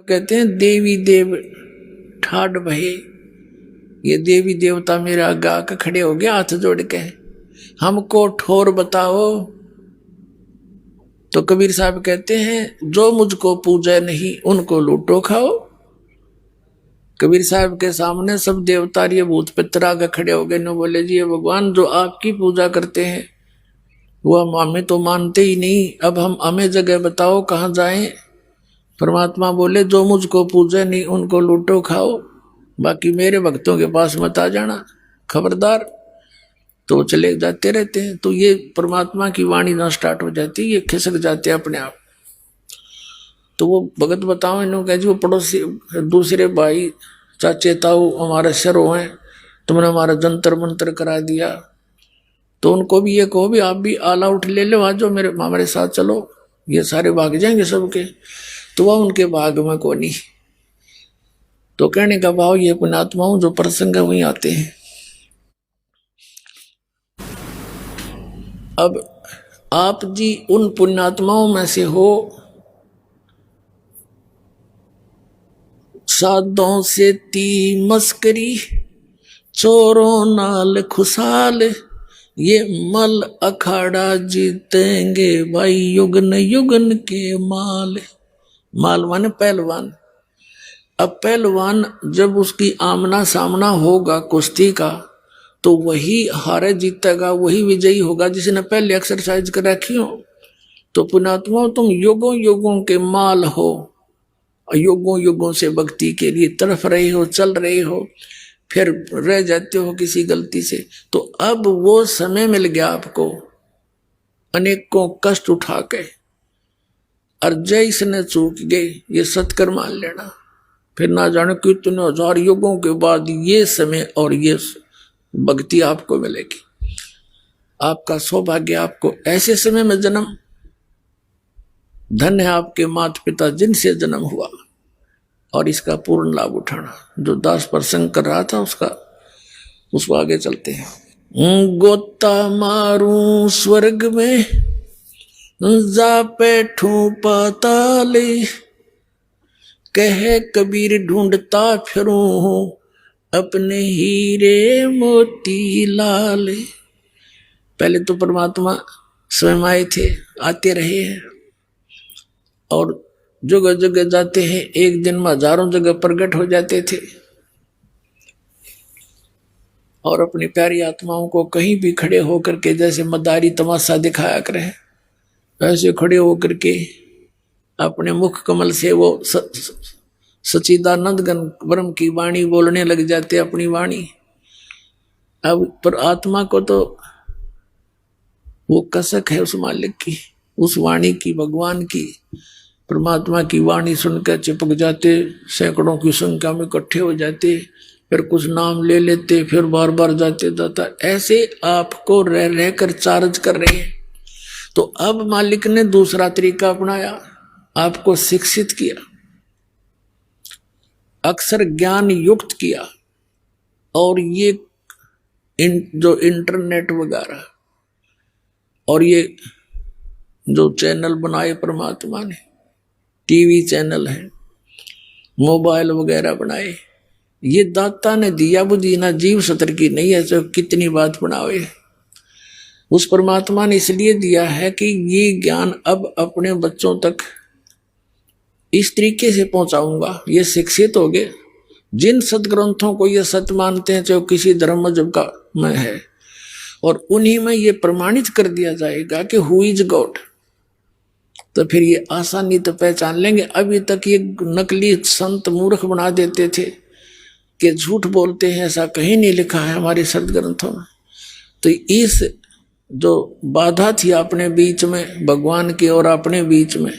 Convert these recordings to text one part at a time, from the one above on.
कहते हैं देवी देव ठाड भये। ये देवी देवता मेरे आगे आकर खड़े हो गए हाथ जोड़ के, हमको ठोर बताओ। तो कबीर साहब कहते हैं जो मुझको पूजा नहीं उनको लूटो खाओ। कबीर साहब के सामने सब देवता ये भूत पितर आगे खड़े हो गए न, बोले जी ये भगवान जो आपकी पूजा करते हैं वो हम हमें तो मानते ही नहीं, अब हम हमें जगह बताओ कहाँ जाएं। परमात्मा बोले जो मुझको पूजा नहीं उनको लूटो खाओ, बाकी मेरे भक्तों के पास मत आ जाना, खबरदार। तो चले जाते रहते हैं। तो ये परमात्मा की वाणी ना स्टार्ट हो जाती, ये खिसक जाते अपने आप। तो वो भगत बताओ इन्हों कह जी वो पड़ोसी दूसरे भाई चाचे ताऊ हमारे शरो हैं, तुमने हमारा जंतर मंतर करा दिया, तो उनको भी ये कहो भी आप भी आला उठ ले लो, आज जो मेरे हमारे साथ चलो, ये सारे भाग जाएंगे सबके। तो वह उनके भाग में को नहीं। तो कहने का भाव ये पुण्यात्माओं जो प्रसंग है वहीं आते हैं। अब आप जी उन पुण्यात्माओं में से हो, साधों से ती मस्करी चोरों नाल खुशाल, ये मल अखाड़ा जीतेंगे भाई युगन युगन के माल। माल माने पहलवान। अब पहलवान जब उसकी आमना सामना होगा कुश्ती का तो वही हारे जीतेगा, वही विजयी होगा जिसने पहले एक्सरसाइज कर रखी हो। तो पुण्यात्मा तुम युगों युगों के माल हो, युगों युगों से भक्ति के लिए तड़फ रहे हो, चल रहे हो, फिर रह जाते हो किसी गलती से। तो अब वो समय मिल गया आपको अनेकों कष्ट उठा के, और जय इसने चूक गए ये सत्कर मान लेना। फिर ना जाने कितने हजार युगों के बाद ये समय और ये भक्ति आपको मिलेगी। आपका सौभाग्य, आपको ऐसे समय में जन्म, धन्य है आपके माता पिता जिनसे जन्म हुआ, और इसका पूर्ण लाभ उठाना। जो दास प्रसंग कर रहा था उसको आगे चलते हैं। गोता मारू स्वर्ग में जा बैठूं पाताले, कहे कबीर ढूंढता फिरूं अपने हीरे मोती लाल। पहले तो परमात्मा स्वयं आए थे, आते रहे हैं, और जगह जगह जाते हैं, एक दिन में हजारों जगह प्रकट हो जाते थे, और अपनी प्यारी आत्माओं को कहीं भी खड़े होकर के जैसे मदारी तमाशा दिखाया करें, ऐसे खड़े होकर के अपने मुख कमल से वो सच्चिदानंद घन ब्रह्म की वाणी बोलने लग जाते, अपनी वाणी। अब पर आत्मा को तो वो कसक है उस मालिक की, उस वाणी की, भगवान की, परमात्मा की वाणी सुनकर चिपक जाते, सैकड़ों की संख्या में इकट्ठे हो जाते, फिर कुछ नाम ले लेते, फिर बार बार जाते जाता। ऐसे आपको रह रहकर चार्ज कर रहे हैं। तो अब मालिक ने दूसरा तरीका अपनाया, आपको शिक्षित किया, अक्षर ज्ञान युक्त किया, और ये जो इंटरनेट वगैरह और ये जो चैनल बनाए परमात्मा ने, टीवी चैनल है, मोबाइल वगैरह बनाए, ये दाता ने दिया बुद्धि, ना जीव सतर की नहीं है। तो कितनी बात बनावे, उस परमात्मा ने इसलिए दिया है कि ये ज्ञान अब अपने बच्चों तक इस तरीके से पहुंचाऊंगा, ये शिक्षित हो गए। जिन सदग्रंथों को ये सत्य मानते हैं, चाहे किसी धर्म मजहब का में है, और उन्हीं में ये प्रमाणित कर दिया जाएगा कि हु इज गॉड, तो फिर ये आसानी तो पहचान लेंगे। अभी तक ये नकली संत मूर्ख बना देते थे कि झूठ बोलते हैं, ऐसा कहीं नहीं लिखा है हमारे सदग्रंथों में। तो इस जो बाधा थी अपने बीच में, भगवान की और अपने बीच में,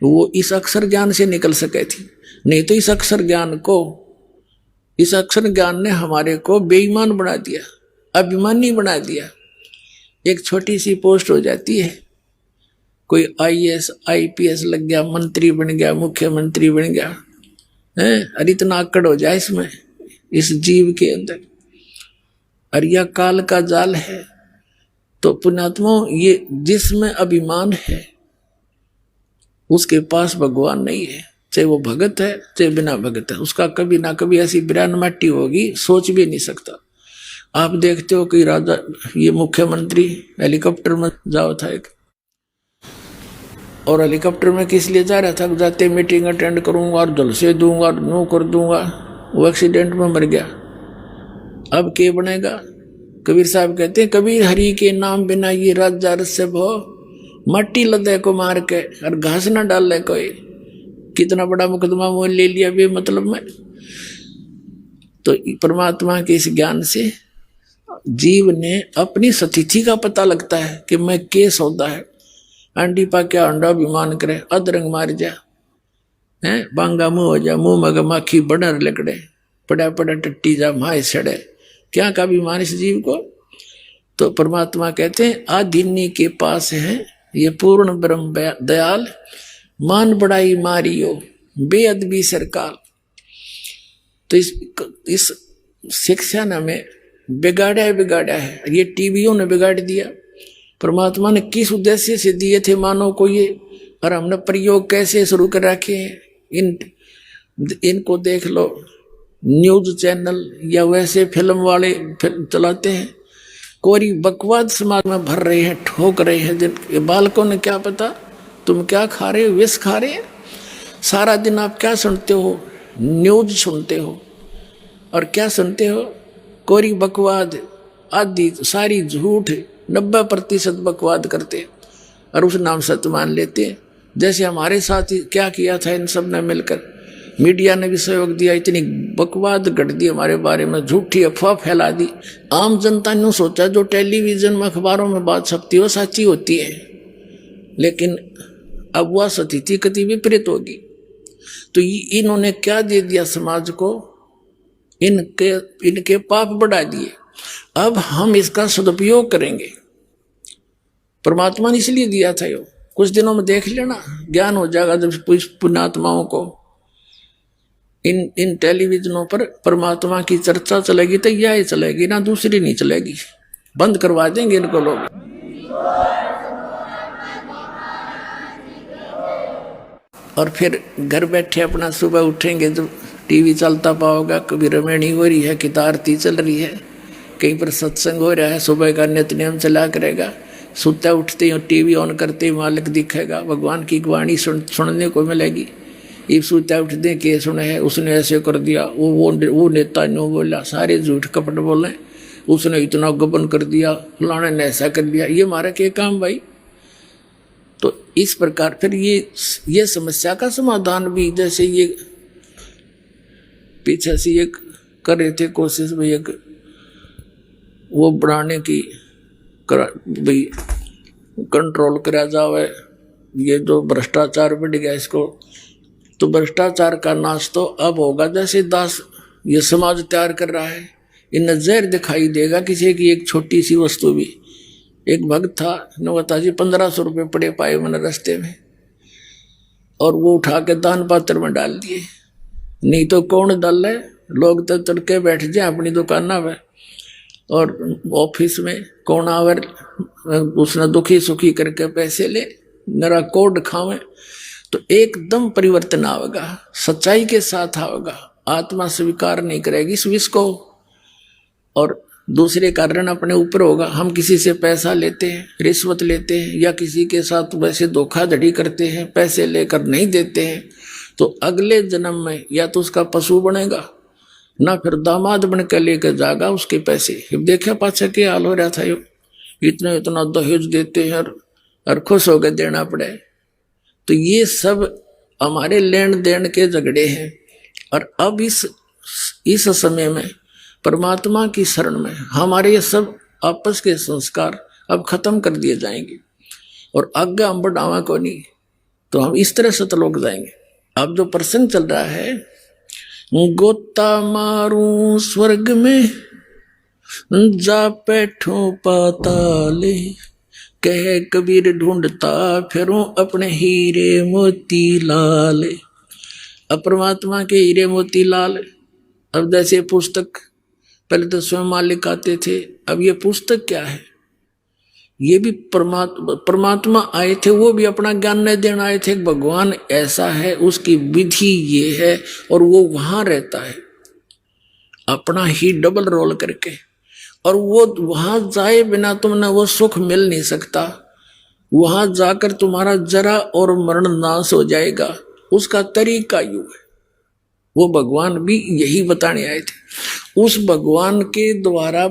वो इस अक्षर ज्ञान से निकल सके थी। नहीं तो इस अक्षर ज्ञान ने हमारे को बेईमान बना दिया, अभिमानी बना दिया। एक छोटी सी पोस्ट हो जाती है, कोई IAS IPS लग गया, मंत्री बन गया, मुख्यमंत्री बन गया है, अरे इतना आकड़ हो जाए इसमें, इस जीव के अंदर। और यह काल का जाल है। तो पुण्यात्मा, ये जिसमें अभिमान है उसके पास भगवान नहीं है। चाहे वो भगत है चाहे बिना भगत है, उसका कभी ना कभी ऐसी बिरान माटी होगी, सोच भी नहीं सकता। आप देखते हो कि राजा ये मुख्यमंत्री हेलीकॉप्टर में जाओ था एक, और हेलीकॉप्टर में किस लिए जा रहा था, जाते मीटिंग अटेंड करूंगा और जलसे दूंगा और नो कर दूंगा, वो एक्सीडेंट में मर गया। अब क्या बनेगा? कबीर साहब कहते हैं, कबीर हरि के नाम बिना ये राजा रस भो, मट्टी लदे को मार के और घास ना डाल ले कोई, कितना बड़ा मुकदमा मोल ले लिया बे मतलब में। तो परमात्मा के इस ज्ञान से जीव ने अपनी स्थिति का पता लगता है कि मैं के सौदा है। अंडी पा क्या अंडा अभिमान करे, अधरंग मार जा है, बांगा मुंह हो जा, मुंह मग माखी बडर लकड़े, पड़ा पड़ा टट्टी जा माए सड़े, क्या का अभिमान इस जीव को। तो परमात्मा कहते हैं आधिनी के पास है ये पूर्ण ब्रह्म दयाल, मान बड़ाई मारियो बेअदबी सरकार। तो इस शिक्षा ने हमें बिगाड़ा है, ये टीवियों ने बिगाड़ दिया। परमात्मा ने किस उद्देश्य से दिए थे मानव को ये, और हमने प्रयोग कैसे शुरू कर रखे हैं। इनको देख लो, न्यूज चैनल या वैसे फिल्म वाले चलाते हैं, कोई बकवाद समाज में भर रहे हैं, ठोक रहे हैं। जिन बालकों ने क्या पता तुम क्या खा रहे हो, विष खा रहे हैं। सारा दिन आप क्या सुनते हो, न्यूज सुनते हो, और क्या सुनते हो, कोरी बकवाद आदि सारी झूठ, 90% बकवाद करते और उस नाम सत्य मान लेते हैं। जैसे हमारे साथ क्या किया था इन सब ने मिलकर, मीडिया ने भी सहयोग दिया, इतनी बकवाद गढ़ दी हमारे बारे में, झूठी अफवाह फैला दी। आम जनता ने सोचा जो टेलीविजन में अखबारों में बात छपती है वो सच्ची होती है, लेकिन अब वह स्थिति कति विपरीत होगी। तो इन्होंने क्या दे दिया समाज को, इनके पाप बढ़ा दिए। अब हम इसका सदुपयोग करेंगे, परमात्मा ने इसलिए दिया था। यो कुछ दिनों में देख लेना, ज्ञान हो जाएगा जब पुण्यात्माओं को इन टेलीविजनों पर परमात्मा की चर्चा चलेगी तो यह चलेगी ना, दूसरी नहीं चलेगी, बंद करवा देंगे इनको लोग। और फिर घर बैठे अपना सुबह उठेंगे जब टीवी चलता पाओगा, कभी रमेणी हो रही है कि आरती चल रही है, कहीं पर सत्संग हो रहा है, सुबह का नित्य नियम चला करेगा, सुता उठते ही टीवी ऑन करते ही मालिक दिखेगा, भगवान की वाणी सुनने को मिलेगी। ये सुता उठते के सुने है, उसने ऐसे कर दिया, वो नेता ने बोला, सारे झूठ कपट बोले, उसने इतना गबन कर दिया, फलाने ने ऐसा कर दिया, ये हमारा क्या काम भाई। तो इस प्रकार फिर ये समस्या का समाधान भी, जैसे ये पीछे से ये कर रहे थे कोशिश भाई, एक वो बनाने की भाई कंट्रोल करा जावे, ये जो भ्रष्टाचार बढ़ गया इसको, तो भ्रष्टाचार का नाश तो अब होगा जैसे दास ये समाज तैयार कर रहा है। इन्हें जहर दिखाई देगा किसी की एक छोटी सी वस्तु भी। एक भक्त था, नवता जी 1500 रुपये पड़े पाए मैंने रास्ते में, और वो उठा के दान पात्र में डाल दिए। नहीं तो कौन डाल है, लोग तो तड़के बैठ जाए अपनी दुकाना में और ऑफिस में, कौन आवर उसने दुखी सुखी करके पैसे ले, मेरा कोड खावे। तो एकदम परिवर्तन आवेगा, सच्चाई के साथ आवेगा, आत्मा स्वीकार नहीं करेगी इस विष को, और दूसरे कारण अपने ऊपर होगा। हम किसी से पैसा लेते हैं, रिश्वत लेते हैं, या किसी के साथ वैसे धोखाधड़ी करते हैं, पैसे लेकर नहीं देते हैं, तो अगले जन्म में या तो उसका पशु बनेगा, ना फिर दामाद बन के लेकर जाएगा उसके पैसे। देखा पाछा के हाल हो रहा था, यो इतना दहेज देते हैं और खुश होकर देना पड़े। तो ये सब हमारे लेन देन के झगड़े हैं। और अब इस समय में परमात्मा की शरण में हमारे ये सब आपस के संस्कार अब खत्म कर दिए जाएंगे, और आगे हम बढ़ावा को नहीं, तो हम इस तरह से तलोक जाएंगे। अब जो प्रसंग चल रहा है, गोता मारूं स्वर्ग में जा बैठूं पाताले, कह कबीर ढूंढता फिरूं अपने हीरे मोती लाल। अब परमात्मा के हीरे मोती लाल, अब जैसे पुस्तक पहले तो स्वयं मालिक आते थे, अब ये पुस्तक क्या है, ये भी परमात्मा आए थे, वो भी अपना ज्ञान नहीं देना आए थे। भगवान ऐसा है, उसकी विधि ये है, और वो वहां रहता है अपना ही डबल रोल करके, और वो वहां जाए बिना तुमने वो सुख मिल नहीं सकता। वहां जाकर तुम्हारा जरा और मरण नाश हो जाएगा। उसका तरीका यूं है, वो भगवान भी यही बताने आए थे। उस भगवान के द्वारा